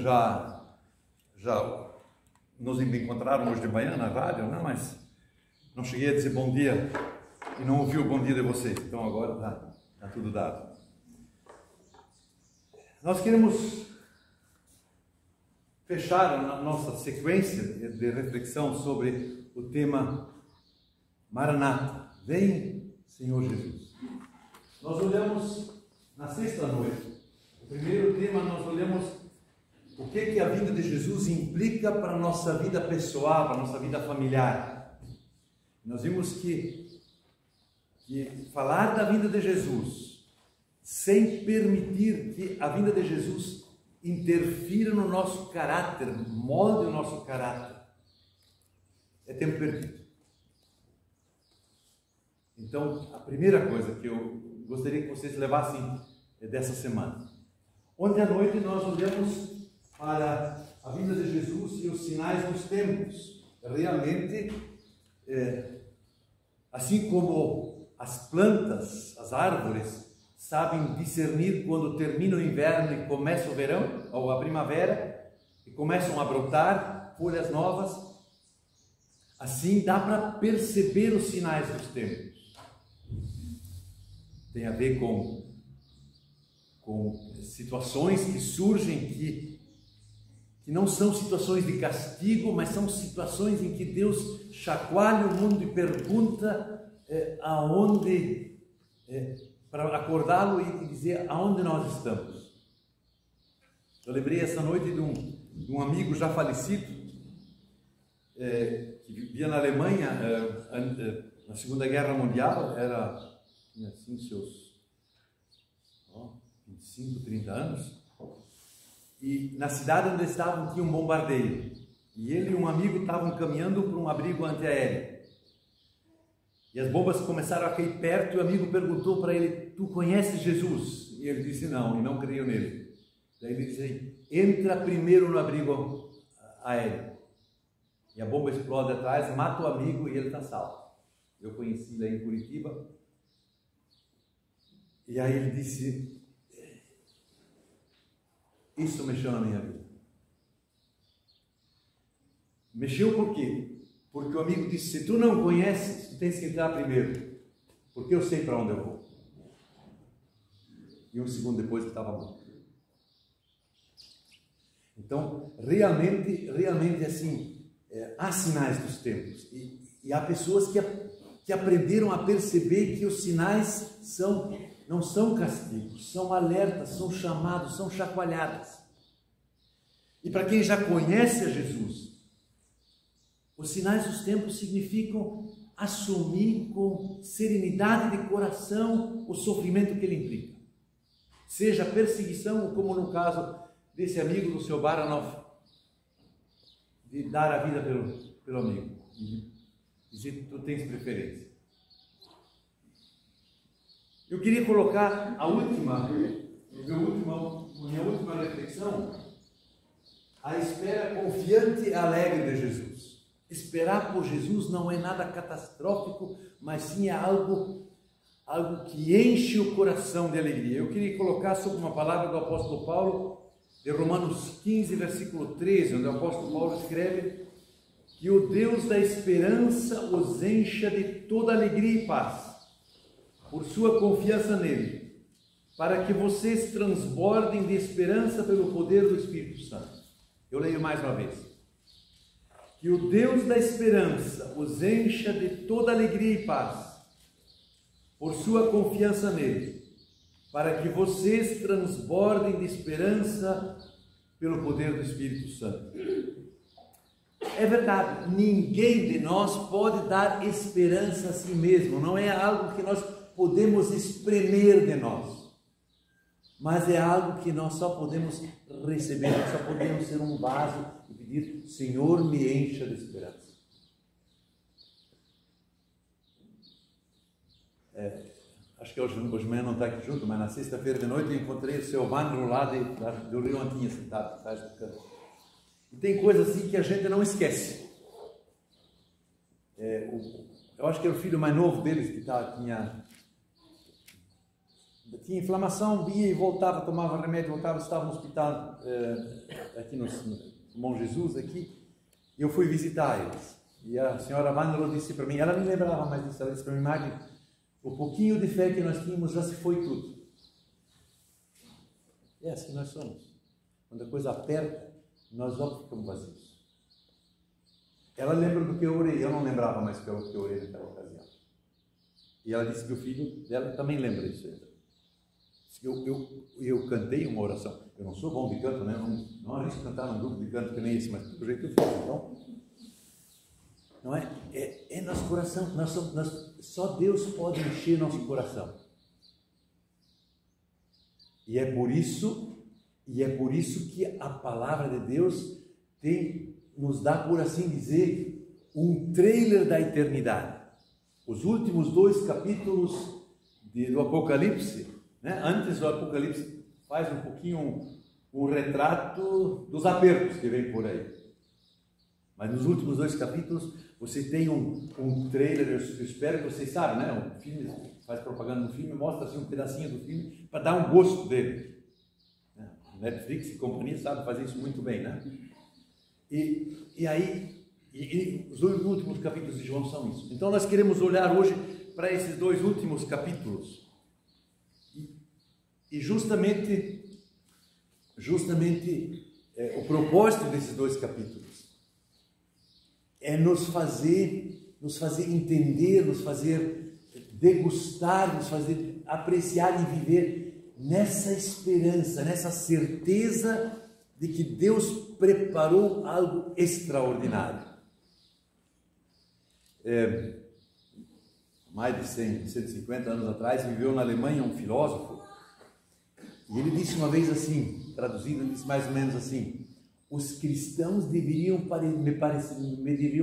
já nos encontraram hoje de manhã na rádio, né? Mas não cheguei a dizer bom dia e não ouvi o bom dia de vocês. Então agora está tudo dado. Nós queremos fechar a nossa sequência de reflexão sobre o tema Maranata, vem Senhor Jesus. Nós olhamos na sexta noite, o primeiro tema nós olhamos o que a vinda de Jesus implica para a nossa vida pessoal, para a nossa vida familiar. Nós vimos que falar da vinda de Jesus, sem permitir que a vinda de Jesus interfira no nosso caráter, molde o nosso caráter, é tempo perdido. Então, a primeira coisa que eu gostaria que vocês levassem dessa semana. Ontem à noite nós olhamos para a vinda de Jesus e os sinais dos tempos. Realmente, assim como as plantas, as árvores, sabem discernir quando termina o inverno e começa o verão, ou a primavera, e começam a brotar folhas novas, assim dá para perceber os sinais dos tempos. Tem a ver com situações que surgem que não são situações de castigo, mas são situações em que Deus chacoalha o mundo e pergunta aonde, para acordá-lo e dizer aonde nós estamos. Eu lembrei essa noite de um amigo já falecido, que vivia na Alemanha na Segunda Guerra Mundial, tinha assim seus 25, 30 anos, e na cidade onde estavam tinha um bombardeio, e ele e um amigo estavam caminhando para um abrigo antiaéreo, e as bombas começaram a cair perto, e o amigo perguntou para ele: tu conheces Jesus? E ele disse não, e não creio nele. Daí ele disse: entra primeiro no abrigo aéreo, e a bomba explode atrás, mata o amigo e ele está salvo. Eu conheci ele aí em Curitiba, e aí ele disse: isso mexeu na minha vida. Mexeu por quê? Porque o amigo disse: se tu não conheces, tu tens que entrar primeiro, porque eu sei para onde eu vou. E um segundo depois ele estava morto. Então, realmente assim, há sinais dos tempos. E há pessoas que aprenderam a perceber que os sinais não são castigos, são alertas, são chamados, são chacoalhadas. E para quem já conhece a Jesus, os sinais dos tempos significam assumir com serenidade de coração o sofrimento que ele implica. Seja perseguição, como no caso desse amigo do seu Baranov, de dar a vida pelo amigo, e dizer que tu tens preferência. Eu queria colocar minha última reflexão, a espera confiante e alegre de Jesus. Esperar por Jesus não é nada catastrófico, mas sim é algo que enche o coração de alegria. Eu queria colocar sobre uma palavra do apóstolo Paulo, de Romanos 15, versículo 13, onde o apóstolo Paulo escreve que o Deus da esperança os encha de toda alegria e paz, por sua confiança nele, para que vocês transbordem de esperança pelo poder do Espírito Santo. Eu leio mais uma vez. Que o Deus da esperança os encha de toda alegria e paz, por sua confiança nele, para que vocês transbordem de esperança pelo poder do Espírito Santo. É verdade, ninguém de nós pode dar esperança a si mesmo, não é algo que nós podemos espremer de nós, mas é algo que nós só podemos receber, nós só podemos ser um vaso e pedir: Senhor, me encha de esperança. Acho que hoje de manhã não está aqui junto, mas na sexta-feira de noite eu encontrei o seu Vandro lá do Rio Antinha, sentado atrás do canto. E tem coisas assim que a gente não esquece. Eu acho que era o filho mais novo deles que tinha tinha inflamação, ia e voltava, tomava remédio, voltava, estava no hospital, aqui no Bom Jesus, aqui. Eu fui visitar eles. E a senhora Vanderlo disse para mim, ela nem lembrava mais disso, ela disse para mim, Magno, o pouquinho de fé que nós tínhamos já se foi tudo. É assim nós somos. Quando a coisa aperta, nós logo ficamos vazios. Ela lembra do que eu orei, eu não lembrava mais do que eu orei naquela ocasião. E ela disse que o filho dela também lembra isso. Eu cantei uma oração. Eu não sou bom de canto, né? Não arrisco cantar num grupo de canto que nem esse, mas do jeito que eu fiz. Então, não é? É nosso coração. Só Deus pode encher nosso coração. E é por isso que a palavra de Deus nos dá, por assim dizer, um trailer da eternidade. Os últimos 2 capítulos do Apocalipse, né? Antes do Apocalipse faz um pouquinho um retrato dos apertos que vem por aí. Mas nos últimos 2 capítulos você tem um trailer, eu espero que vocês saibam, né? Um filme, faz propaganda no filme, mostra assim um pedacinho do filme para dar um gosto dele. Netflix e companhia sabem fazer isso muito bem, né? E aí, os últimos capítulos de João são isso. Então nós queremos olhar hoje para esses 2 últimos capítulos. E justamente o propósito desses 2 capítulos é nos fazer entender, nos fazer degustar, nos fazer apreciar e viver nessa esperança, nessa certeza de que Deus preparou algo extraordinário. Mais de 150 anos atrás, viveu na Alemanha um filósofo, e ele disse uma vez assim, traduzido, ele disse mais ou menos assim: os cristãos me deveriam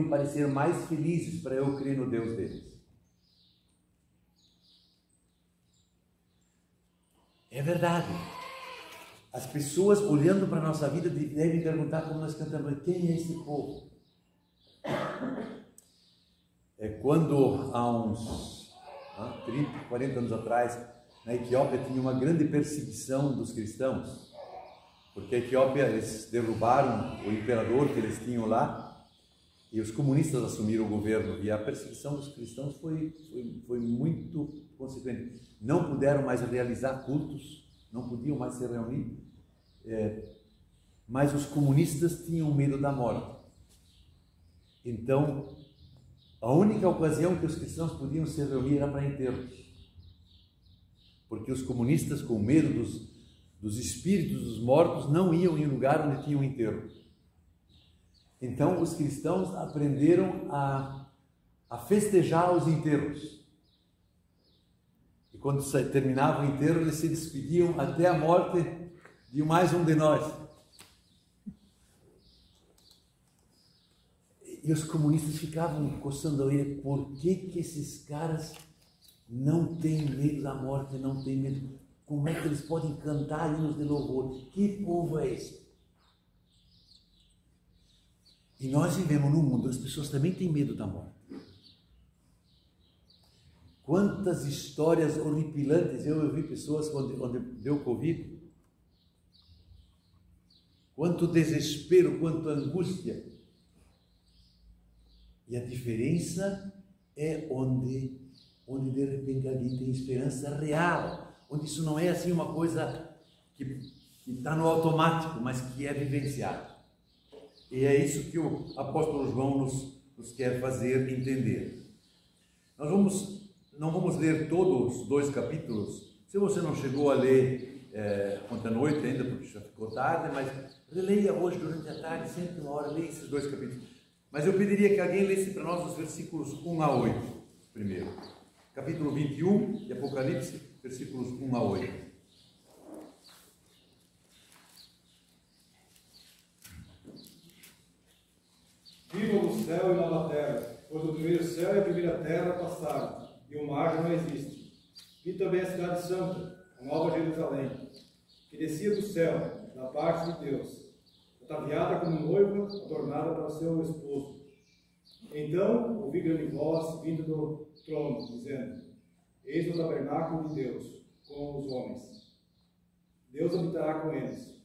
parecer mais felizes para eu crer no Deus deles. É verdade. As pessoas olhando para a nossa vida devem perguntar, como nós cantamos, quem é esse povo? Quando há uns 30, 40 anos atrás, na Etiópia tinha uma grande perseguição dos cristãos, porque a Etiópia, eles derrubaram o imperador que eles tinham lá e os comunistas assumiram o governo, e a perseguição dos cristãos foi muito consequente. Não puderam mais realizar cultos, não podiam mais se reunir, mas os comunistas tinham medo da morte. Então, a única ocasião que os cristãos podiam se reunir era para enterros, porque os comunistas, com medo dos espíritos dos mortos, não iam em lugar onde tinha um enterro. Então os cristãos aprenderam a festejar os enterros, e quando terminava o enterro eles se despediam até a morte de mais um de nós. E os comunistas ficavam coçando a orelha: por que esses caras não têm medo da morte, não têm medo? Como é que eles podem cantar hinos de louvor? Que povo é esse? E nós vivemos num mundo onde as pessoas também têm medo da morte. Quantas histórias horripilantes eu ouvi pessoas onde deu Covid. Quanto desespero, quanta angústia. E a diferença é onde de repente alguém tem esperança real, onde isso não é assim uma coisa que está no automático, mas que é vivenciado. E é isso que o apóstolo João nos quer fazer entender. Nós não vamos ler todos os 2 capítulos. Se você não chegou a ler ontem à noite ainda, porque já ficou tarde, mas releia hoje durante a tarde, sempre uma hora, leia esses 2 capítulos. Mas eu pediria que alguém lesse para nós os versículos 1 a 8 primeiro. Capítulo 21 de Apocalipse, versículos 1 a 8. Viva o céu e nova terra, pois o primeiro céu e a primeira terra passaram, e o mar já não existe. Vi também a cidade santa, a nova Jerusalém, que descia do céu, da parte de Deus, ataviada como noiva, adornada para o seu esposo. Então ouvi grande voz vindo do trono, dizendo: eis o tabernáculo de Deus, com os homens. Deus habitará com eles.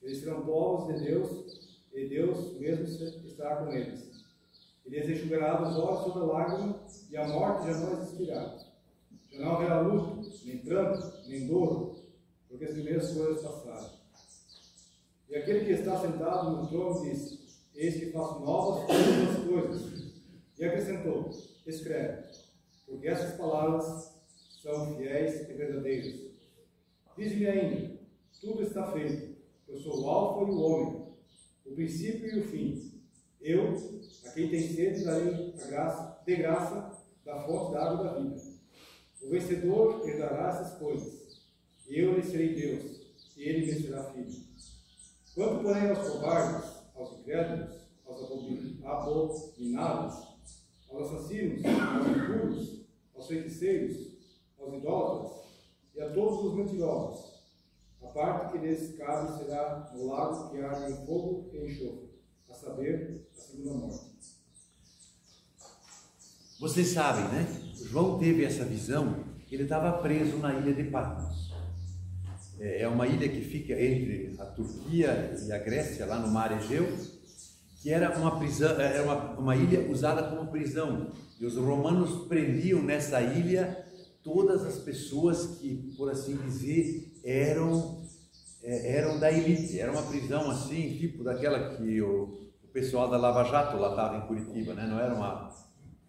Eles serão povos de Deus, e Deus mesmo estará com eles. Ele lhes enxugará dos olhos toda lágrima, e a morte já não existirá. Já não haverá luto, nem pranto, nem dor, porque as primeiras coisas passaram. E aquele que está sentado no trono disse: Eis que faço novas todas as coisas. E acrescentou: Escreve, porque essas palavras são fiéis e verdadeiras. Diz-me ainda: Tudo está feito. Eu sou o Alfa e o Ômega, o princípio e o fim. Eu, a quem tem sede, darei de graça da fonte da água da vida. O vencedor herdará essas coisas. Eu lhe serei Deus, e ele me será filho. Quanto, porém, aos cobardes, aos incrédulos, aos abominados, aos assassinos, aos impuros, aos feiticeiros, aos idólatras e a todos os mentirosos, a parte que lhes cabe será no lago que arde em fogo e enxofre, a saber, a segunda morte. Vocês sabem, né? João teve essa visão, ele estava preso na ilha de Patmos. É uma ilha que fica entre a Turquia e a Grécia, lá no mar Egeu, que era uma prisão, era uma ilha usada como prisão. E os romanos prendiam nessa ilha todas as pessoas que, por assim dizer, eram da elite. Era uma prisão assim, tipo daquela que o pessoal da Lava Jato lá estava em Curitiba, né? Não era uma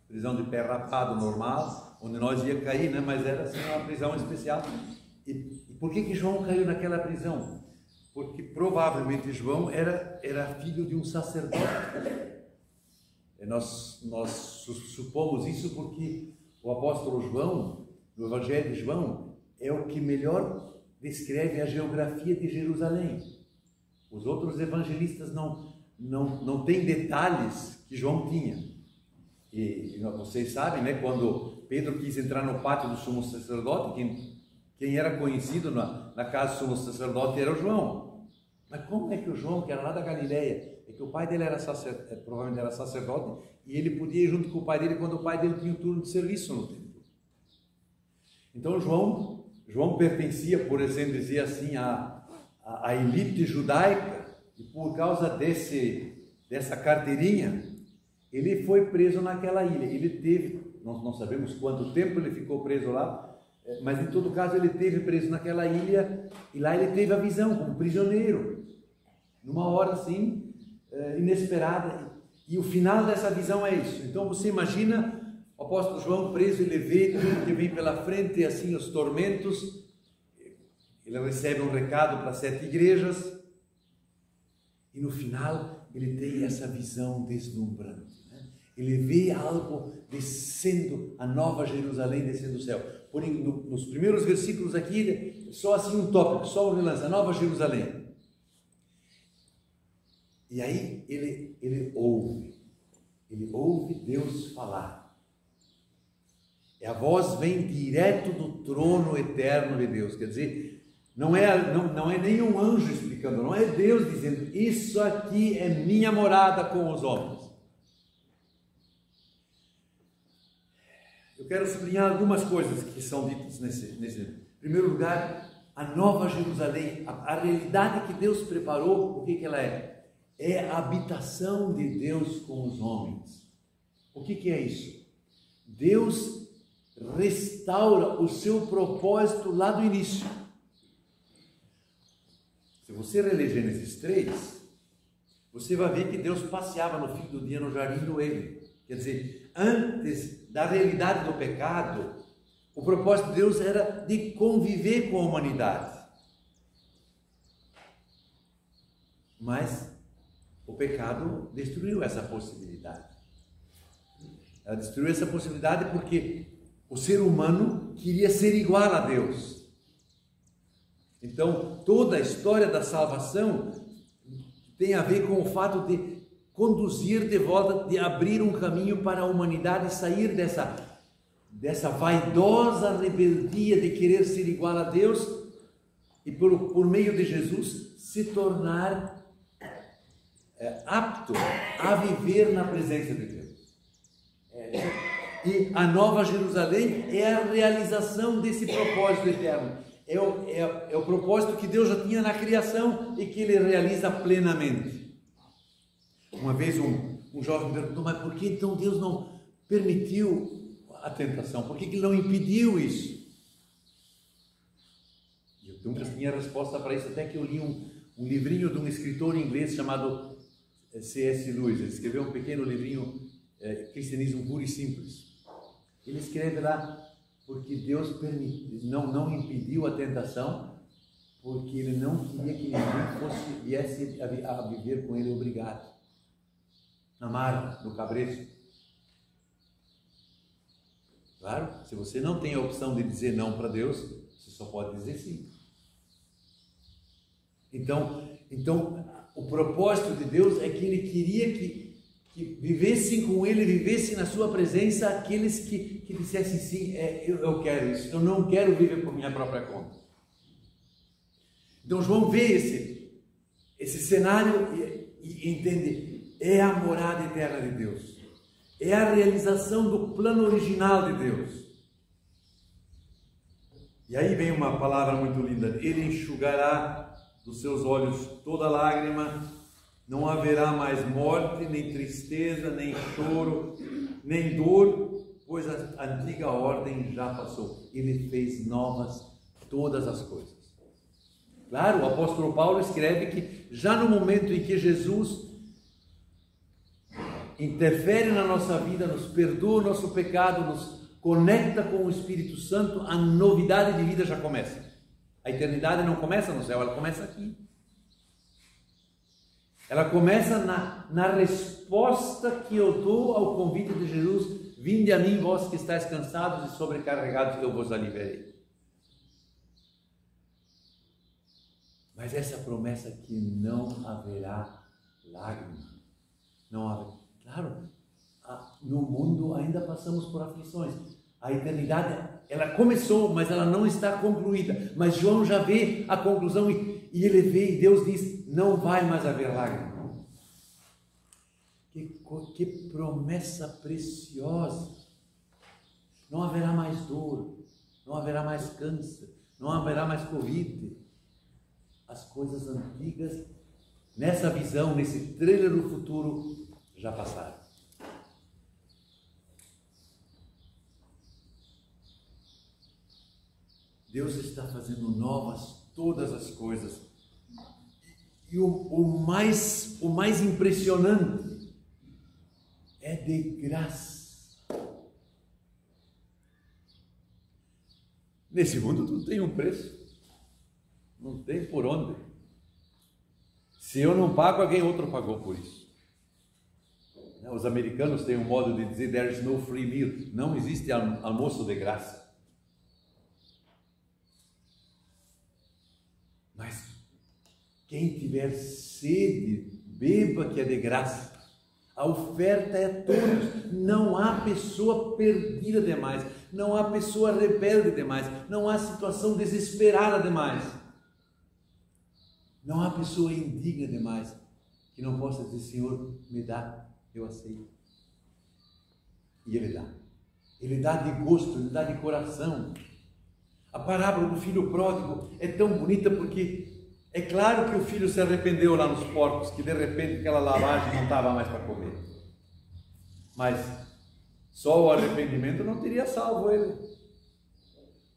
prisão de pé rapado normal, onde nós ia cair, né? Mas era assim uma prisão especial. E por que João caiu naquela prisão? Porque provavelmente João era filho de um sacerdote. Nós supomos isso porque o apóstolo João, no Evangelho de João, é o que melhor descreve a geografia de Jerusalém. Os outros evangelistas não têm detalhes que João tinha. E vocês sabem, né, quando Pedro quis entrar no pátio do sumo sacerdote, quem era conhecido na casa do sumo sacerdote era o João. Mas como é que o João, que era lá da Galileia, é que o pai dele provavelmente era sacerdote, e ele podia ir junto com o pai dele quando o pai dele tinha um turno de serviço no templo. Então João pertencia, por exemplo, dizer assim, à elite judaica, e por causa dessa carteirinha, ele foi preso naquela ilha. Ele teve, nós não sabemos quanto tempo ele ficou preso lá, mas em todo caso ele teve preso naquela ilha, e lá ele teve a visão como prisioneiro, numa hora assim, inesperada, e o final dessa visão é isso. Então você imagina o apóstolo João preso, ele vê tudo que vem pela frente, assim os tormentos, ele recebe um recado para 7 igrejas, e no final ele tem essa visão deslumbrante. Ele vê algo descendo, a nova Jerusalém descendo do céu. Porém, nos primeiros versículos aqui, só assim um tópico, só um relance, a nova Jerusalém. E aí ele ouve Deus falar. E a voz vem direto do trono eterno de Deus. Quer dizer, não é nenhum anjo explicando, não é Deus dizendo, isso aqui é minha morada com os homens. Eu quero sublinhar algumas coisas que são ditas nesse. Em primeiro lugar, a nova Jerusalém, a realidade que Deus preparou, o que ela é? É a habitação de Deus com os homens. O que é isso? Deus restaura o seu propósito lá do início. Se você reler Gênesis 3, você vai ver que Deus passeava no fim do dia no jardim do Éden. Quer dizer, antes da realidade do pecado, o propósito de Deus era de conviver com a humanidade. Mas o pecado destruiu essa possibilidade. Ela destruiu essa possibilidade porque o ser humano queria ser igual a Deus. Então, toda a história da salvação tem a ver com o fato de conduzir de volta, de abrir um caminho para a humanidade sair dessa vaidosa rebeldia de querer ser igual a Deus e por meio de Jesus se tornar apto a viver na presença de Deus. E a nova Jerusalém é a realização desse propósito eterno. é o propósito que Deus já tinha na criação e que Ele realiza plenamente. Uma vez um jovem perguntou, mas por que então Deus não permitiu a tentação? Por que Ele não impediu isso? E eu nunca tinha resposta para isso, até que eu li um livrinho de um escritor inglês chamado C.S. Lewis. Ele escreveu um pequeno livrinho, Cristianismo Puro e Simples. Ele escreve lá, porque Deus não impediu a tentação, porque Ele não queria que ninguém viesse a viver com Ele obrigado. Na marra, no cabresto. Claro, se você não tem a opção de dizer não para Deus, você só pode dizer sim. Então, o propósito de Deus é que Ele queria que vivessem com Ele, vivessem na sua presença aqueles que dissessem sim, eu quero isso, eu não quero viver por minha própria conta. Então João vê esse cenário e entende, é a morada eterna de Deus, é a realização do plano original de Deus. E aí vem uma palavra muito linda, Ele enxugará dos seus olhos toda lágrima, não haverá mais morte, nem tristeza, nem choro, nem dor, pois a antiga ordem já passou. Ele fez novas todas as coisas. Claro, o apóstolo Paulo escreve que já no momento em que Jesus interfere na nossa vida, nos perdoa o nosso pecado, nos conecta com o Espírito Santo, a novidade de vida já começa. A eternidade não começa no céu, ela começa aqui. Ela começa na resposta que eu dou ao convite de Jesus: vinde a mim, vós que estáis cansados e sobrecarregados, eu vos aliviarei. Mas essa promessa que não haverá lágrima, não haverá. Claro, no mundo ainda passamos por aflições. A eternidade, ela começou, mas ela não está concluída. Mas João já vê a conclusão e ele vê, e Deus diz: não vai mais haver lágrima. Que promessa preciosa! Não haverá mais dor, não haverá mais câncer, não haverá mais Covid. As coisas antigas, nessa visão, nesse trailer do futuro, já passaram. Deus está fazendo novas todas as coisas. E o mais impressionante é de graça. Nesse mundo tudo tem um preço. Não tem por onde. Se eu não pago, alguém outro pagou por isso. Os americanos têm um modo de dizer: there is no free meal. Não existe almoço de graça. Mas quem tiver sede, beba, que é de graça. A oferta é a todos. Não há pessoa perdida demais. Não há pessoa rebelde demais. Não há situação desesperada demais. Não há pessoa indigna demais que não possa dizer: Senhor, me dá, eu aceito. E Ele dá. Ele dá de gosto, Ele dá de coração. A parábola do filho pródigo é tão bonita porque é claro que o filho se arrependeu lá nos porcos, que de repente aquela lavagem não estava mais para comer. Mas só o arrependimento não teria salvo ele.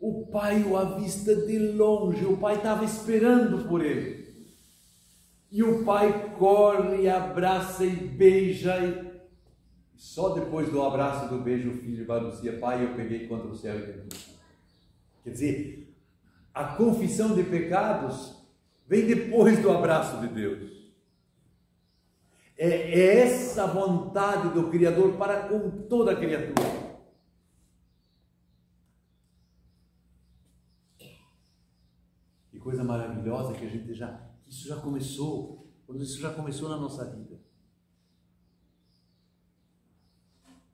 O pai o avista de longe, o pai estava esperando por ele. E o pai corre, abraça e beija, e só depois do abraço e do beijo o filho balbucia: pai, eu peguei contra o céu e dentro. Quer dizer, a confissão de pecados vem depois do abraço de Deus. É essa vontade do Criador para com toda a criatura. Que coisa maravilhosa que isso já começou, quando isso já começou na nossa vida.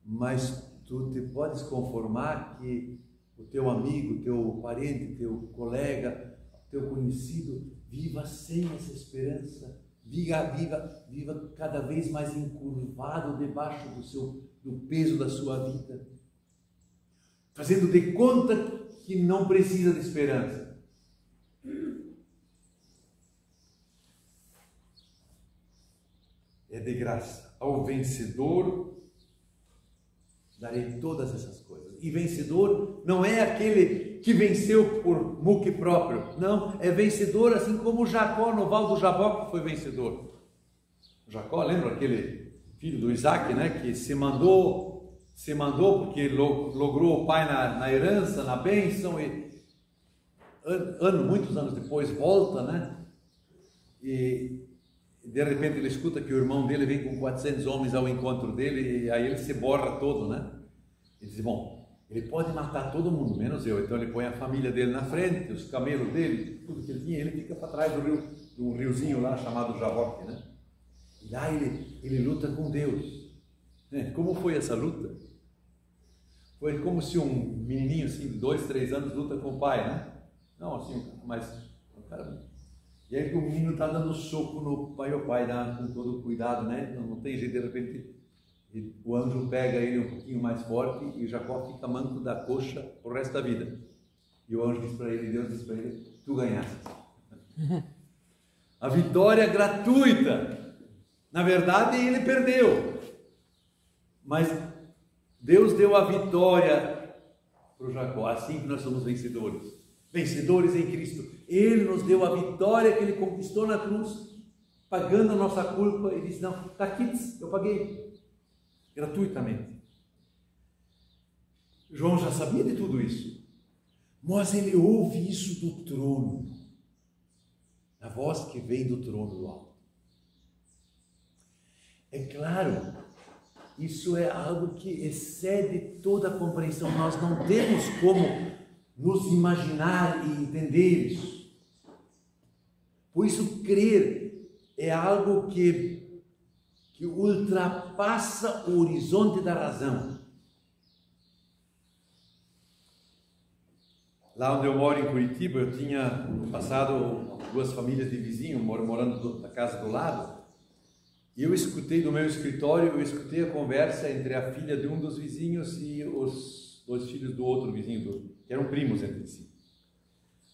Mas tu te podes conformar que o teu amigo, teu parente, teu colega, teu conhecido viva sem essa esperança, viva cada vez mais encurvado debaixo do peso da sua vida, fazendo de conta que não precisa de esperança. é de graça. Ao vencedor darei todas essas coisas. E vencedor não é aquele que venceu por muque próprio. Não, é vencedor assim como Jacó no Val do Jaboque foi vencedor. Jacó, lembra aquele filho do Isaac, né? Que se mandou porque logrou o pai na herança, na bênção, e muitos anos depois volta, né? E de repente ele escuta que o irmão dele vem com 400 homens ao encontro dele, e aí ele se borra todo, né? E diz, bom, ele pode matar todo mundo, menos eu. Então ele põe a família dele na frente, os camelos dele, tudo que ele tinha, ele fica para trás do rio, de um riozinho lá chamado Jaboque, né? E lá ele luta com Deus. Como foi essa luta? Foi como se um menininho assim, de 2, 3 anos luta com o pai, né? Não, assim, mas o cara... E aí que o menino está dando soco no pai, o pai dá com todo cuidado, né? Não tem jeito, de repente o anjo pega ele um pouquinho mais forte e Jacó fica manco da coxa o resto da vida. E o anjo diz para ele, Deus diz para ele, tu ganhaste. A vitória gratuita. Na verdade ele perdeu, mas Deus deu a vitória para o Jacó. Assim que nós somos vencedores. Vencedores em Cristo. Ele nos deu a vitória que Ele conquistou na cruz, pagando a nossa culpa, e disse, não, está aqui, eu paguei, gratuitamente. João já sabia de tudo isso, mas ele ouve isso do trono, a voz que vem do trono do alto. É claro, isso é algo que excede toda a compreensão, nós não temos como nos imaginar e entender isso. Por isso, crer é algo que ultrapassa o horizonte da razão. Lá onde eu moro, em Curitiba, eu tinha passado 2 famílias de vizinhos morando na casa do lado, e eu escutei do meu escritório, eu escutei a conversa entre a filha de um dos vizinhos e os 2 filhos do outro vizinho, que eram primos entre si.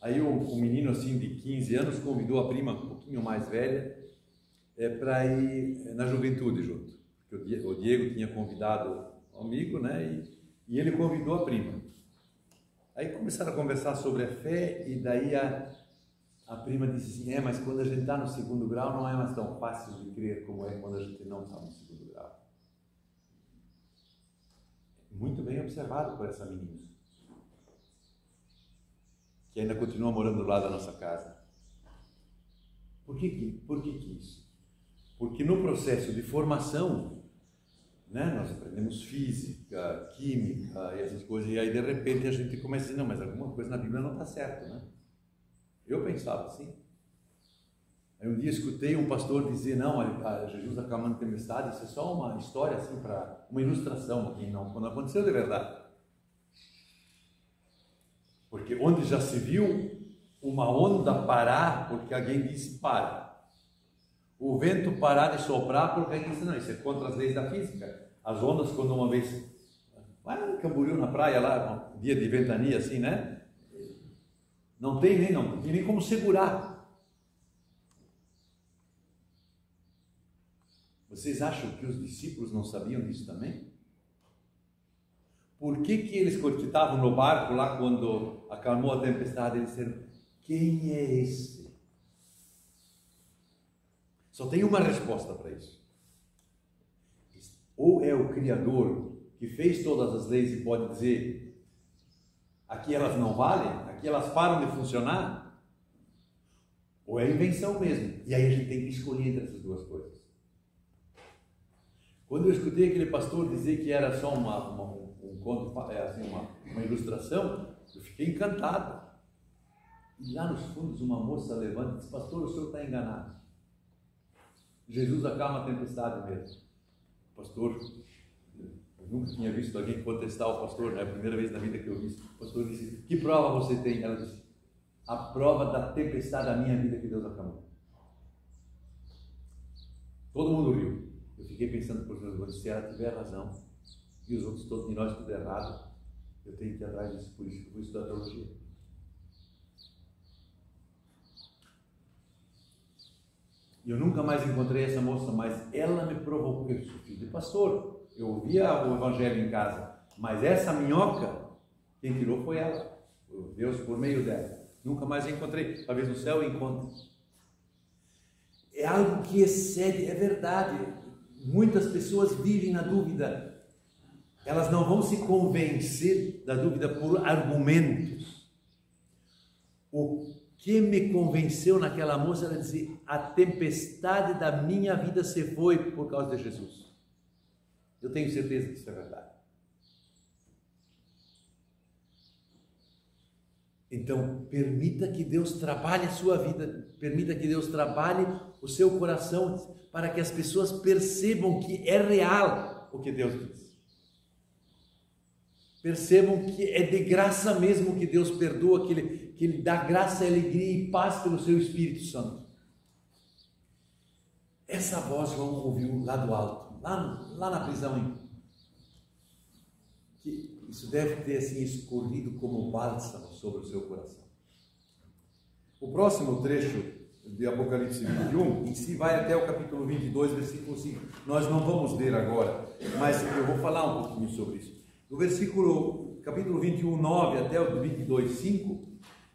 Aí o menino assim de 15 anos convidou a prima um pouquinho mais velha para ir na juventude junto. Porque o Diego tinha convidado um amigo, né? E ele convidou a prima. Aí começaram a conversar sobre a fé, e daí a prima disse assim, mas quando a gente está no 2º grau não é mais tão fácil de crer como é quando a gente não está no 2º grau. Muito bem observado por essa menina, que ainda continua morando do lado da nossa casa. Por que isso? Porque no processo de formação, né, nós aprendemos física, química e essas coisas, e aí de repente a gente começa a dizer, não, mas alguma coisa na Bíblia não está certa, né? Eu pensava assim. Aí um dia escutei um pastor dizer, não, Jesus acalmando tempestade, isso é só uma história assim, para uma ilustração, aqui, não aconteceu de verdade. Porque onde já se viu uma onda parar porque alguém disse para. O vento parar de soprar porque alguém disse não, isso é contra as leis da física. As ondas, quando uma vez vai em Camboriú, na praia lá, um dia de ventania assim, né? Não tem nem como segurar. Vocês acham que os discípulos não sabiam disso também? Por que eles, quando estavam no barco lá, quando acalmou a tempestade, eles disseram, quem é esse? Só tem uma resposta para isso. Ou é o Criador que fez todas as leis e pode dizer, aqui elas não valem, aqui elas param de funcionar, ou é invenção mesmo. E aí a gente tem que escolher entre essas duas coisas. Quando eu escutei aquele pastor dizer que era só um conto, assim, uma ilustração, eu fiquei encantado. E lá nos fundos uma moça levanta e diz, pastor, o senhor está enganado. Jesus acalma a tempestade mesmo. Pastor, eu nunca tinha visto alguém contestar o pastor, é a primeira vez na vida que eu vi isso. O pastor disse, que prova você tem? Ela disse, a prova da tempestade da minha vida que Deus acalmou. Todo mundo riu. Eu fiquei pensando por Deus, se ela tiver razão e os outros todos, e nós tudo errado, eu tenho que ir atrás disso, por isso que eu vou estudar teologia. Eu nunca mais encontrei essa moça, mas ela me provocou. Eu sou filho de pastor, eu ouvia o evangelho em casa, mas essa minhoca, quem tirou foi ela, Deus por meio dela. Nunca mais encontrei, talvez no céu eu encontre. É algo que excede, é verdade. Muitas pessoas vivem na dúvida, elas não vão se convencer da dúvida por argumentos. O que me convenceu naquela moça era dizer: a tempestade da minha vida se foi por causa de Jesus. Eu tenho certeza que isso é verdade. Então, permita que Deus trabalhe a sua vida, permita que Deus trabalhe o seu coração, para que as pessoas percebam que é real o que Deus diz. Percebam que é de graça mesmo que Deus perdoa, que Ele dá graça, alegria e paz pelo seu Espírito Santo. Essa voz João ouviu lá do alto, lá na prisão. Que isso deve ter assim escorrido como bálsamo sobre o seu coração. O próximo trecho de Apocalipse 21, em si vai até o capítulo 22, versículo 5. Nós não vamos ler agora, mas eu vou falar um pouquinho sobre isso. No capítulo 21, 9 até o 22, 5,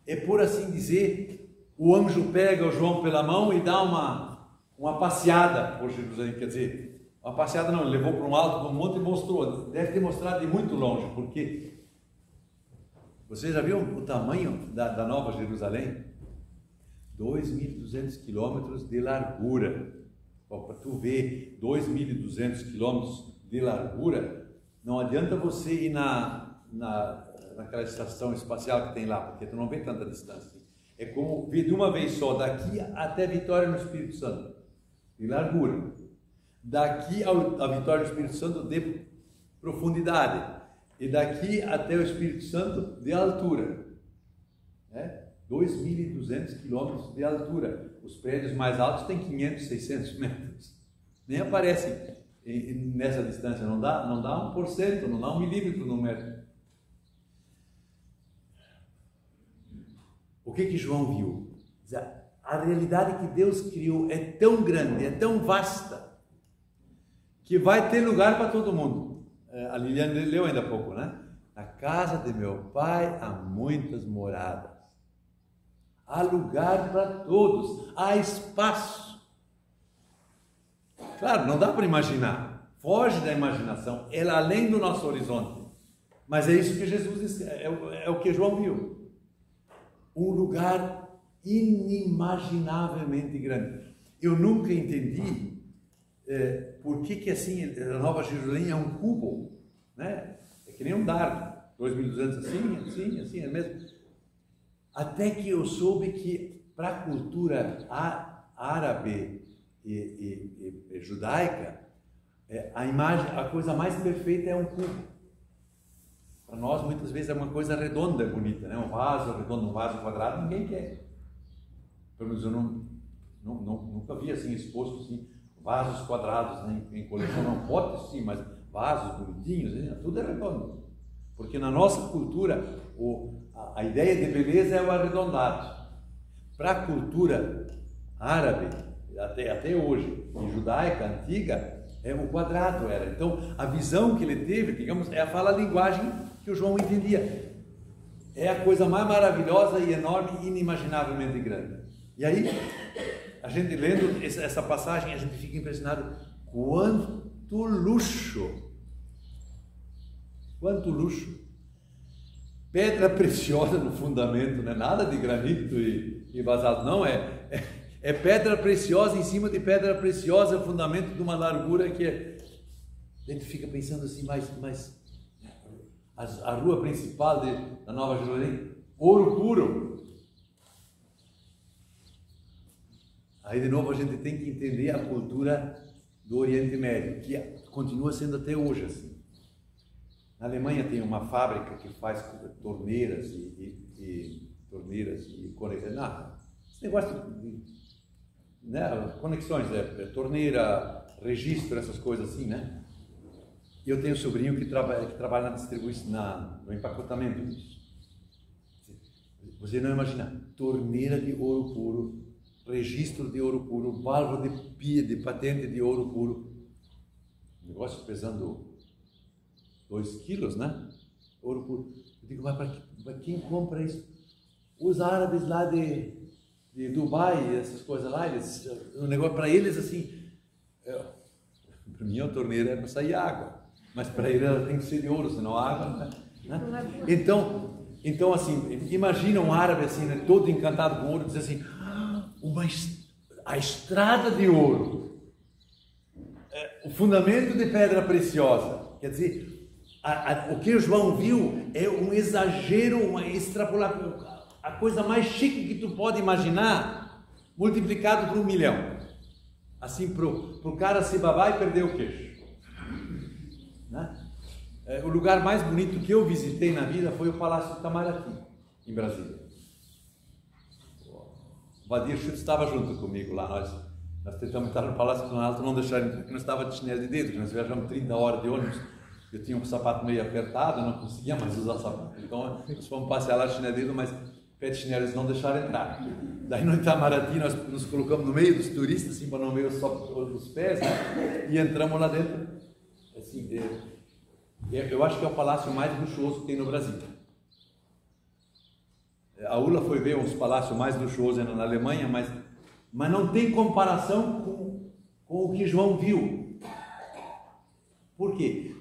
é por assim dizer, o anjo pega o João pela mão e dá uma passeada por Jerusalém, quer dizer, uma passeada não, ele levou para um alto, para um monte e mostrou, deve ter mostrado de muito longe, porque você já viu o tamanho da Nova Jerusalém? 2.200 quilômetros de largura. Para tu ver 2.200 quilômetros de largura, não adianta você ir naquela estação espacial que tem lá, porque tu não vê tanta distância. É como ver de uma vez só, daqui até Vitória no Espírito Santo, de largura. Daqui a Vitória no Espírito Santo, de profundidade. E daqui até o Espírito Santo, de altura. 2.200 quilômetros de altura. Os prédios mais altos têm 500, 600 metros. Nem aparecem nessa distância, não dá 1%, não dá 1 milímetro no metro. O que João viu? A realidade que Deus criou é tão grande, é tão vasta, que vai ter lugar para todo mundo. A Liliane leu ainda há pouco, né? Na casa de meu pai há muitas moradas. Há lugar para todos, há espaço. Claro, não dá para imaginar, foge da imaginação, é além do nosso horizonte. Mas é isso que Jesus disse, é o que João viu. Um lugar inimaginavelmente grande. Eu nunca entendi por que assim, a Nova Jerusalém é um cubo, né? É que nem um dardo, 2.200 assim, é mesmo. Até que eu soube que para a cultura árabe e judaica, a coisa mais perfeita é um cubo. Para nós, muitas vezes, é uma coisa redonda, bonita, né? Um vaso redondo, um vaso quadrado, ninguém quer. Pelo menos eu nunca vi assim exposto assim, vasos quadrados, né? Em coleção, não potes sim, mas vasos bonitinhos, né? Tudo é redondo. Porque na nossa cultura, a ideia de beleza é o arredondado. Para a cultura árabe, até hoje, e judaica antiga, o quadrado era. Então, a visão que ele teve, digamos, fala a linguagem que o João entendia. É a coisa mais maravilhosa e enorme, inimaginavelmente grande. E aí, a gente lendo essa passagem, a gente fica impressionado. Quanto luxo! Quanto luxo! Pedra preciosa no fundamento, não é nada de granito e basalto, não, é pedra preciosa em cima de pedra preciosa, fundamento de uma largura que a gente fica pensando assim, mas a rua principal da Nova Jerusalém, ouro puro. Aí de novo a gente tem que entender a cultura do Oriente Médio, que continua sendo até hoje assim. Na Alemanha tem uma fábrica que faz torneiras e conexões. Esse negócio de conexões, torneira, registro, essas coisas assim, né? E eu tenho um sobrinho que trabalha na distribuição, no empacotamento disso. Você não imagina, torneira de ouro puro registro de ouro puro, válvula de pia, de patente de ouro puro. Negócio pesando 2 quilos, né? Ouro puro. Eu digo, mas para quem compra isso? Os árabes lá de Dubai, essas coisas lá, o negócio para eles assim, para mim a torneira é para sair água, mas para eles ela tem que ser de ouro, senão a água, né? Então assim, imagina um árabe assim, né, todo encantado com ouro, diz assim, a estrada de ouro, o fundamento de pedra preciosa, quer dizer, o que João viu é um exagero, uma extrapolação, a coisa mais chique que tu pode imaginar, multiplicado por 1 milhão. Assim, pro cara se babar e perder o queixo. Né? O lugar mais bonito que eu visitei na vida foi o Palácio do Itamaraty, em Brasília. O Vadir Schutz estava junto comigo lá, nós tentamos entrar no Palácio do Planalto, não deixaram entrar, porque nós estávamos de chinelo de dedo, porque nós viajamos 30 horas de ônibus, eu tinha um sapato meio apertado, não conseguia mais usar o sapato, então nós fomos passear lá de chinelo de dedo, mas pé de chinelo eles não deixaram entrar. Daí no Itamaraty nós nos colocamos no meio dos turistas, assim, para não ver só os pés, né? E entramos lá dentro. Assim, eu acho que é o palácio mais luxuoso que tem no Brasil. A Ula foi ver uns palácios mais luxuosos na Alemanha, mas não tem comparação com o que João viu. Por quê?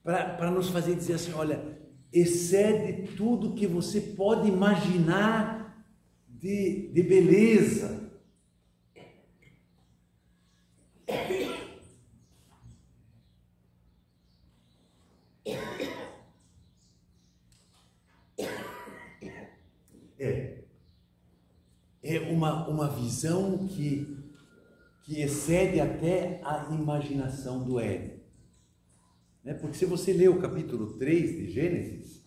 Para nos fazer dizer assim, olha, excede tudo que você pode imaginar de beleza. É uma visão que excede até a imaginação do Éden. Porque se você lê o capítulo 3 de Gênesis,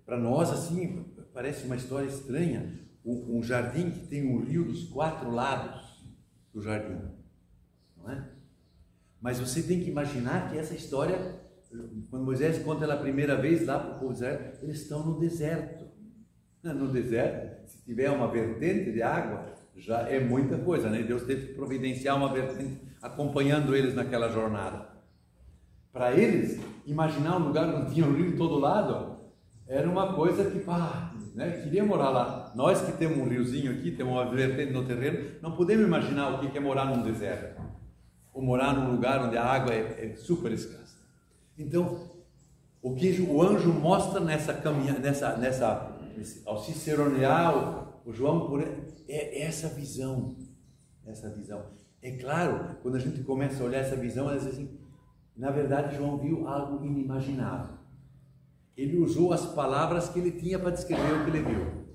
para nós assim, parece uma história estranha, um jardim que tem um rio dos 4 lados do jardim, não é? Mas você tem que imaginar que essa história, quando Moisés conta ela a primeira vez lá para o povo de Israel, eles estão no deserto. No deserto, se tiver uma vertente de água, já é muita coisa, né? Deus teve que providenciar uma vertente acompanhando eles naquela jornada. Para eles, imaginar um lugar onde tinha um rio de todo lado, era uma coisa que, queria morar lá. Nós que temos um riozinho aqui, temos uma vertente no terreno, não podemos imaginar o que é morar num deserto, ou morar num lugar onde a água é super escassa. Então, o que o anjo mostra nessa caminhada, ao ciceronear o João, é essa visão. É claro, quando a gente começa a olhar essa visão, às vezes assim, na verdade, João viu algo inimaginável. Ele usou as palavras que ele tinha para descrever o que ele viu.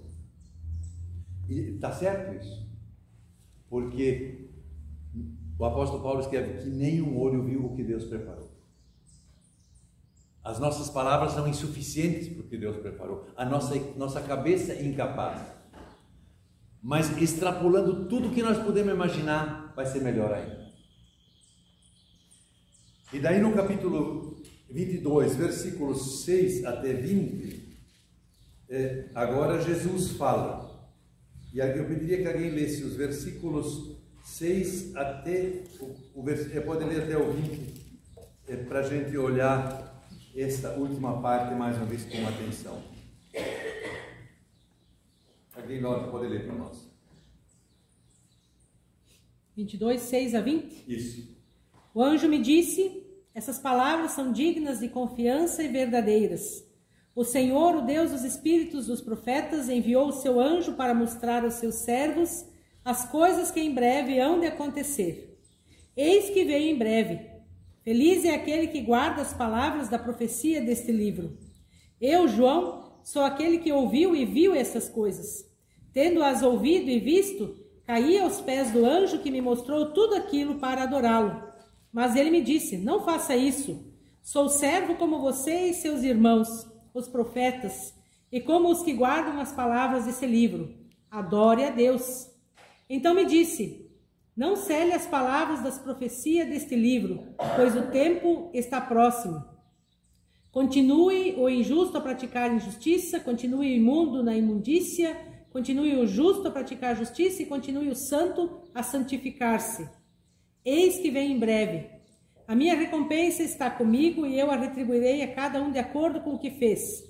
E está certo isso? Porque o apóstolo Paulo escreve que nenhum olho viu o que Deus preparou. As nossas palavras são insuficientes para o que Deus preparou. A nossa cabeça é incapaz. Mas extrapolando tudo que nós podemos imaginar, vai ser melhor ainda. E daí no capítulo 22, versículos 6 até 20, agora Jesus fala. E eu pediria que alguém lesse os versículos 6 até, pode ler até o 20, para a gente olhar esta última parte mais uma vez com atenção. Alguém pode ler para nós. 22, 6 a 20? Isso. O anjo me disse, essas palavras são dignas de confiança e verdadeiras. O Senhor, o Deus dos espíritos dos profetas, enviou o seu anjo para mostrar aos seus servos as coisas que em breve hão de acontecer. Eis que veio em breve. Feliz é aquele que guarda as palavras da profecia deste livro. Eu, João, sou aquele que ouviu e viu essas coisas. Tendo-as ouvido e visto, caí aos pés do anjo que me mostrou tudo aquilo para adorá-lo. Mas ele me disse, não faça isso. Sou servo como você e seus irmãos, os profetas, e como os que guardam as palavras desse livro. Adore a Deus. Então me disse, não cele as palavras das profecias deste livro, pois o tempo está próximo. Continue o injusto a praticar injustiça, continue o imundo na imundícia, continue o justo a praticar justiça e continue o santo a santificar-se. Eis que vem em breve. A minha recompensa está comigo e eu a retribuirei a cada um de acordo com o que fez.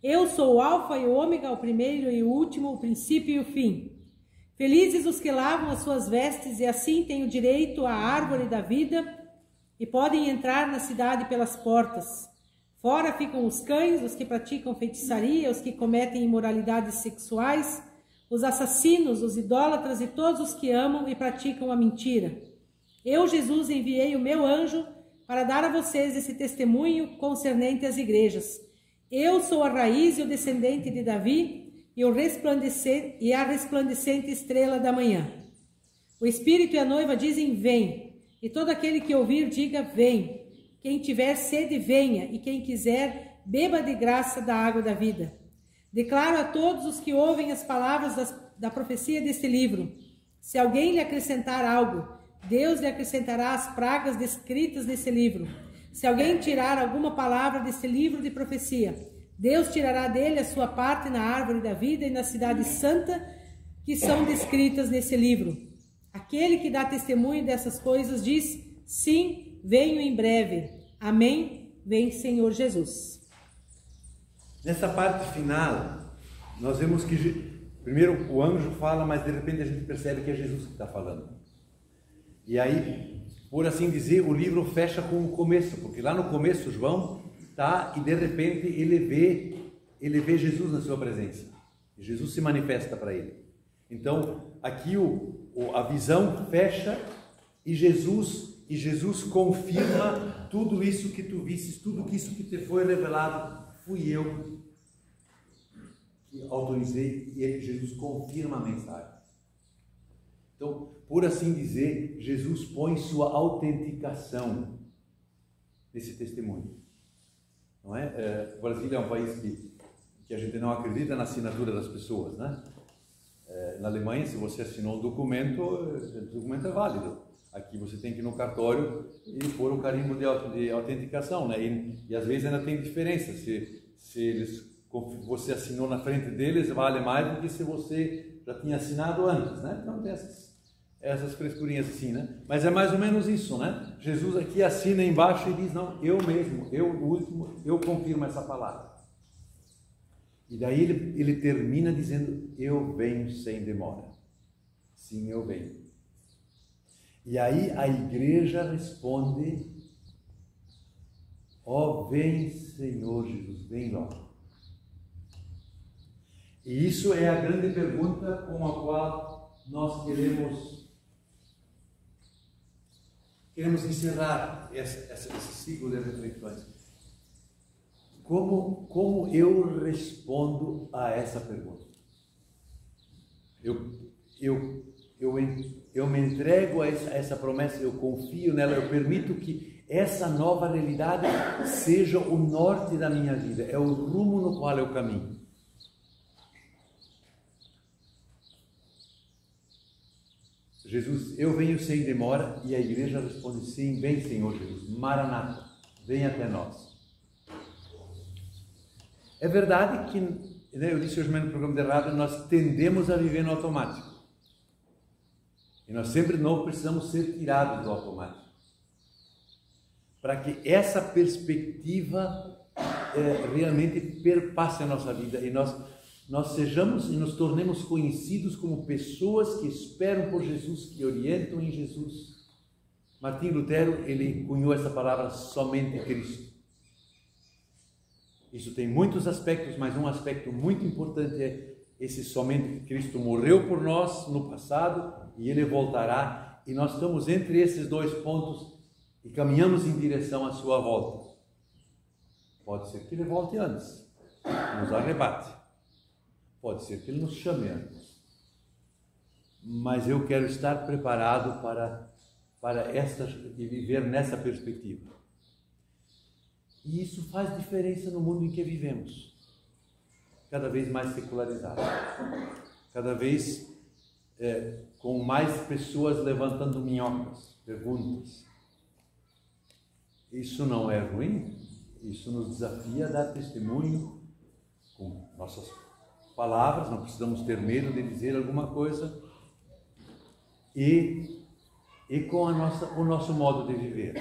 Eu sou o alfa e o ômega, o primeiro e o último, o princípio e o fim. Felizes os que lavam as suas vestes e assim têm o direito à árvore da vida e podem entrar na cidade pelas portas. Fora ficam os cães, os que praticam feitiçaria, os que cometem imoralidades sexuais, os assassinos, os idólatras e todos os que amam e praticam a mentira. Eu, Jesus, enviei o meu anjo para dar a vocês esse testemunho concernente às igrejas. Eu sou a raiz e o descendente de Davi e a resplandecente estrela da manhã. O Espírito e a noiva dizem, vem. E todo aquele que ouvir, diga, vem. Quem tiver sede, venha. E quem quiser, beba de graça da água da vida. Declaro a todos os que ouvem as palavras da profecia deste livro. Se alguém lhe acrescentar algo, Deus lhe acrescentará as pragas descritas nesse livro. Se alguém tirar alguma palavra desse livro de profecia, Deus tirará dele a sua parte na árvore da vida e na cidade santa que são descritas nesse livro. Aquele que dá testemunho dessas coisas diz, sim, venho em breve. Amém, vem Senhor Jesus. Nessa parte final, nós vemos que primeiro o anjo fala, mas de repente a gente percebe que é Jesus que está falando. E aí, por assim dizer, o livro fecha com o começo, porque lá no começo João está e de repente ele vê Jesus na sua presença. E Jesus se manifesta para ele. Então, aqui a visão fecha e Jesus confirma tudo isso que tu vistes, tudo isso que te foi revelado, fui eu que autorizei, e Jesus confirma a mensagem. Então, por assim dizer, Jesus põe sua autenticação nesse testemunho. Não é? O Brasil é um país que a gente não acredita na assinatura das pessoas, né? Na Alemanha, se você assinou um documento, o documento é válido. Aqui você tem que ir no cartório e pôr o carimbo de autenticação, né? E às vezes ainda tem diferença. Se você assinou na frente deles, vale mais do que se você já tinha assinado antes, né? Então tem essas frescurinhas assim, né? Mas é mais ou menos isso, né? Jesus aqui assina embaixo e diz, não, eu mesmo, eu o último, eu confirmo essa palavra. E daí ele termina dizendo, eu venho sem demora. Sim, eu venho. E aí a igreja responde, ó, vem Senhor Jesus, vem logo. E isso é a grande pergunta com a qual nós queremos encerrar esse ciclo de reflexões. Como eu respondo a essa pergunta? Eu me entrego a essa promessa, eu confio nela, eu permito que essa nova realidade seja o norte da minha vida, é o rumo no qual eu caminho. Jesus, eu venho sem demora, e a igreja responde, sim, vem Senhor Jesus, Maranata, vem até nós. É verdade que, né, eu disse hoje mesmo no programa de rádio, nós tendemos a viver no automático. E nós sempre não precisamos ser tirados do automático. Para que essa perspectiva realmente perpasse a nossa vida e nós sejamos e nos tornemos conhecidos como pessoas que esperam por Jesus, que orientam em Jesus. Martim Lutero, ele cunhou essa palavra somente Cristo. Isso tem muitos aspectos, mas um aspecto muito importante é esse somente Cristo morreu por nós no passado e ele voltará, e nós estamos entre esses dois pontos e caminhamos em direção à sua volta. Pode ser que ele volte antes, nos arrebate. Pode ser que ele nos chame antes. Mas eu quero estar preparado para e viver nessa perspectiva. E isso faz diferença no mundo em que vivemos. Cada vez mais secularizado. Cada vez com mais pessoas levantando minhocas, perguntas. Isso não é ruim? Isso nos desafia a dar testemunho com nossas palavras, não precisamos ter medo de dizer alguma coisa, e com o nosso modo de viver.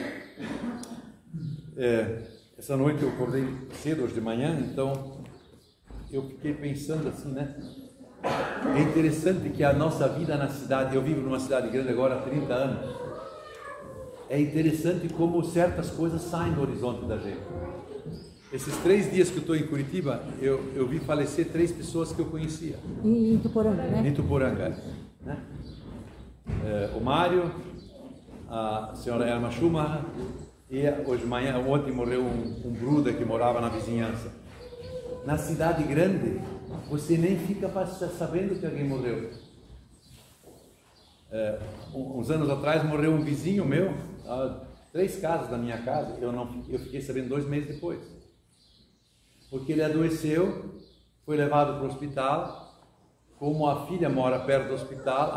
Essa noite eu acordei cedo hoje de manhã, então eu fiquei pensando assim, né? É interessante que a nossa vida na cidade, eu vivo numa cidade grande agora há 30 anos, é interessante como certas coisas saem do horizonte da gente. Esses 3 dias que eu estou em Curitiba, eu vi falecer 3 pessoas que eu conhecia. Em Ituporanga, né? Em Ituporanga, né? O Mário, a senhora Elma Schumacher, e ontem morreu um Bruder que morava na vizinhança. Na cidade grande, você nem fica sabendo que alguém morreu. Uns anos atrás morreu um vizinho meu, a 3 casas da minha casa, eu fiquei sabendo 2 meses depois. Porque ele adoeceu, foi levado para o hospital. Como a filha mora perto do hospital,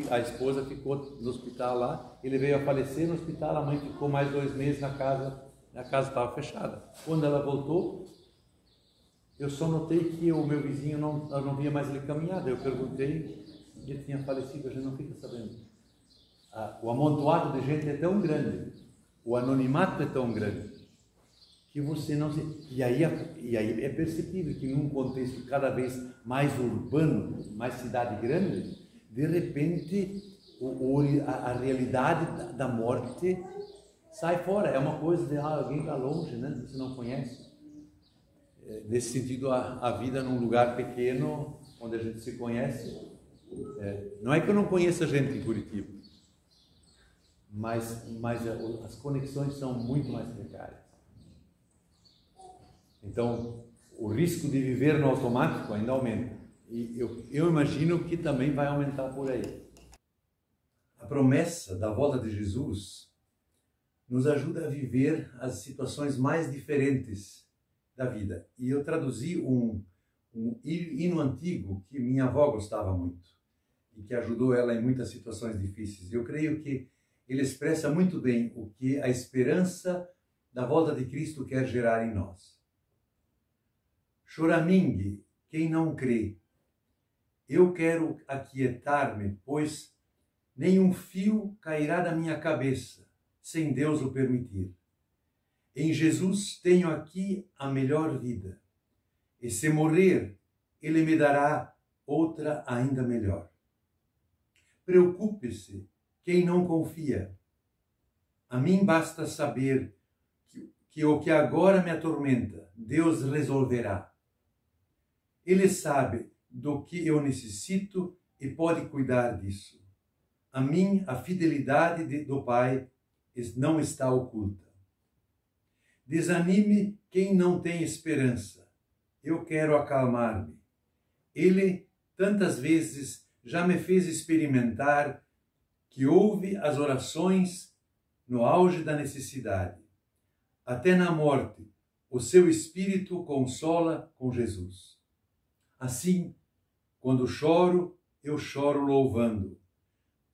a esposa ficou no hospital lá, ele veio a falecer no hospital, a mãe ficou mais 2 meses na casa estava fechada. Quando ela voltou, eu só notei que o meu vizinho não via mais ele caminhar. Eu perguntei, ele tinha falecido, a gente não fica sabendo. O amontoado de gente é tão grande, o anonimato é tão grande, que você não se... E aí é perceptível que num contexto cada vez mais urbano, mais cidade grande, de repente a realidade da morte sai fora. É uma coisa de alguém está longe, né? Você não conhece. Nesse sentido, a vida num lugar pequeno, onde a gente se conhece, não é que eu não conheça gente em Curitiba, mas as conexões são muito mais precárias. Então, o risco de viver no automático ainda aumenta. E eu imagino que também vai aumentar por aí. A promessa da volta de Jesus nos ajuda a viver as situações mais diferentes da vida. E eu traduzi um hino antigo que minha avó gostava muito e que ajudou ela em muitas situações difíceis. Eu creio que ele expressa muito bem o que a esperança da volta de Cristo quer gerar em nós. Choramingue quem não crê. Eu quero aquietar-me, pois nenhum fio cairá da minha cabeça, sem Deus o permitir. Em Jesus tenho aqui a melhor vida, e se morrer, Ele me dará outra ainda melhor. Preocupe-se quem não confia. A mim basta saber que o que agora me atormenta, Deus resolverá. Ele sabe do que eu necessito e pode cuidar disso. A mim, a fidelidade do Pai não está oculta. Desanime quem não tem esperança. Eu quero acalmar-me. Ele, tantas vezes, já me fez experimentar que ouve as orações no auge da necessidade. Até na morte, o seu espírito consola com Jesus. Assim, quando choro, eu choro louvando.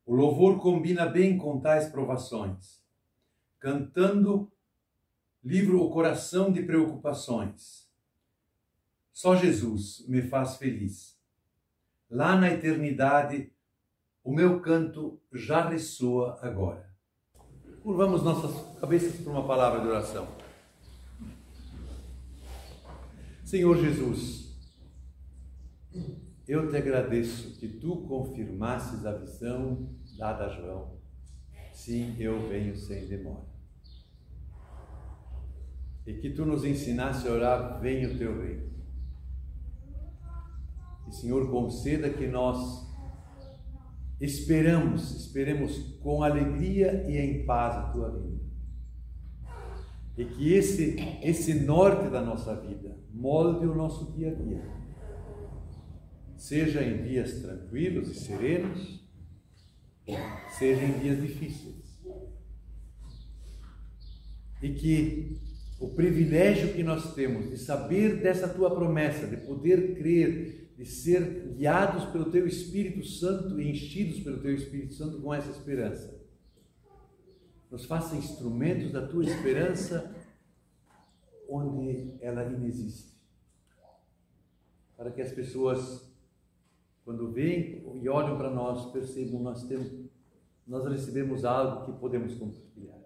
O louvor combina bem com tais provações. Cantando, livro o coração de preocupações. Só Jesus me faz feliz. Lá na eternidade, o meu canto já ressoa agora. Curvamos nossas cabeças para uma palavra de oração. Senhor Jesus, eu te agradeço que tu confirmasses a visão dada a João. Sim, eu venho sem demora. E que tu nos ensinasse a orar, venha o teu reino. E, Senhor, conceda que nós esperemos com alegria e em paz a tua vinda. E que esse norte da nossa vida molde o nosso dia a dia. Seja em dias tranquilos e serenos, seja em dias difíceis. E que o privilégio que nós temos de saber dessa tua promessa, de poder crer, de ser guiados pelo teu Espírito Santo e enchidos pelo teu Espírito Santo com essa esperança, nos faça instrumentos da tua esperança onde ela inexiste. para que as pessoas, quando vêm e olham para nós, percebam nós recebemos algo que podemos compartilhar.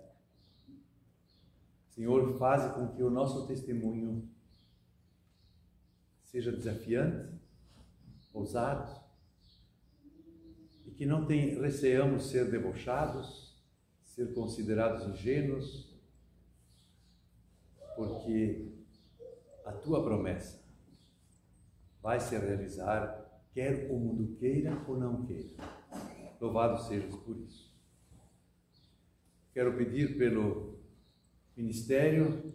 Senhor, faz com que o nosso testemunho seja desafiante, ousado, e que não receamos ser debochados, ser considerados ingênuos, porque a tua promessa vai se realizar, quer o mundo queira ou não queira. Louvado sejas por isso. Quero pedir pelo ministério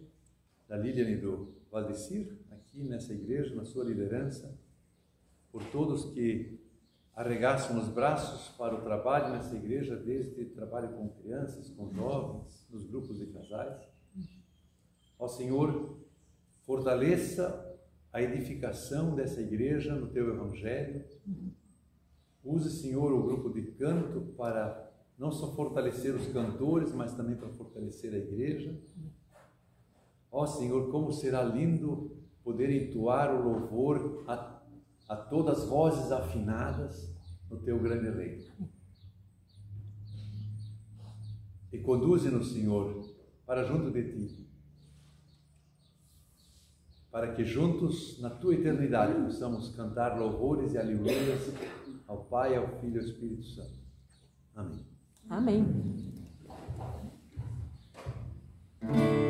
da Lilian e do Valdecir, aqui nessa igreja, na sua liderança, por todos que arregaçam os braços para o trabalho nessa igreja, desde trabalho com crianças, com jovens, nos grupos de casais. Ó Senhor, fortaleça a edificação dessa igreja no Teu Evangelho. Use, Senhor, o grupo de canto para não só fortalecer os cantores, mas também para fortalecer a igreja. Ó Senhor, como será lindo poder entoar o louvor a todas as vozes afinadas no Teu grande reino. E conduze-nos, Senhor, para junto de Ti, para que juntos, na Tua eternidade, possamos cantar louvores e aleluias ao Pai, ao Filho e ao Espírito Santo. Amém. Amém. Oh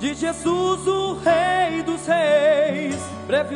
de Jesus, o Rei dos Reis. Breve